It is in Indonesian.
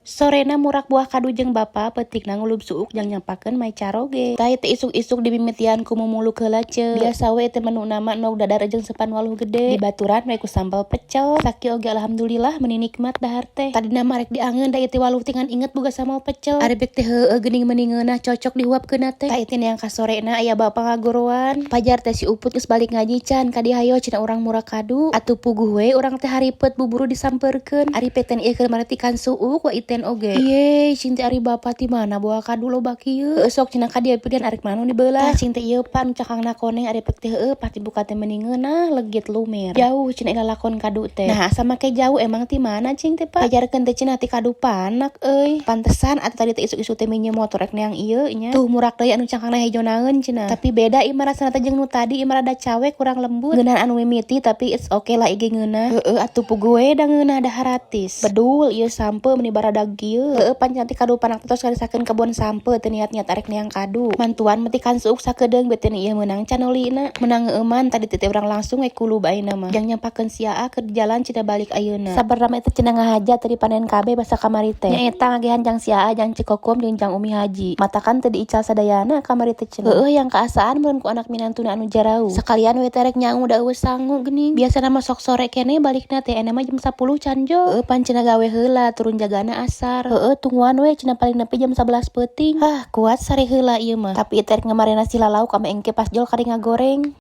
Sorena murak buah kadu jeung bapa petikna ngulub suuk jang nyampakeun mai caroge. Tai teh isuk-isuk di mimitian ku mumuluk heula ce. Biasa we teh menu nama nog dadar jeung sepan waluh gede. Dibaturan we ku sambal pecel. Saki oge alhamdulillah meuni nikmat dahar teh. Tadina marek diangeun da ieu teh waluh teh ngan inget boga sambal pecel. Ari bek teh heueuh geuning meningeunah cocok dihuapkeunna teh. Tai teh yang ka sorena aya bapa ngagorowan. Pajar teh si Uput geus balik ngaji can ka dieu hayo cenah urang murak kadu. Atuh puguh we urang teh haripet buburu disampeurkeun. Ari peten ieu keur maretikan suuk wa iten oge. Iye, cinta ari bapa ti mana bawa kadu loba kieu. Sok cenah ka dieu pidan arek manu dibelah. Cinta ieu pan cakangna koneng ari pek teh heueuh pati buka teh meningeunah legit lumer. Jauh cenah ila lakon kadu teh. Nah, asa make jauh emang ti mana cing teh Pak? Pajarkeun teh cenah ti kadu panak euy. Pantesan atuh tadi teh isuk-isuk teh minjem motor rek neang ieu nya. Tuh murak deui anu cangkangna hejo naeun cenah. Tapi beda ieu rasana teh jeung nu tadi, ieu rada cawek kurang lembut. Ngeunaan anu mimiti tapi it's okay lah ige ngeunah. Heueuh atuh puguh we da ngeunah da haratis. Bedul ieu sampe meuni baradag kieu. Heueuh pan cantik kadu panak tos kadisakeun kebon sampe teu niat-niat arek neang kadu. Mantuan metikan suuk sakedeung beuteun ieu meunang can ulina. Menang ngeuman tadi teh urang langsung we kulub ayeuna mah. Jang nyampakeun si Aa keur jalan cenah balik ayeuna. Sabar rame teh cenah ngahajat teu dipanen kabeh basa kamari teh. Nyaeta ngagehan jang si Aa jang Cikokom jeung jang Umi Haji. Matakan teu diical sadayana kamari teh cenah. Heueuh yang kaasaan meureun ku anak minantuna anu jarau. Sakalian we teh rek nyaung da eueuh sangu geuning. Biasana mah sok sore keneh balikna teh ena mah jam 10 can jo. Heueuh pan cenah gawe heula turun jagana asar. Heueuh tungguan we cenah paling nepi jam 11 peuting. Kuat sare heula ieu mah. Tapi ieu teh ngamarena si lalauk ame engke pas jol kari ngagoreng.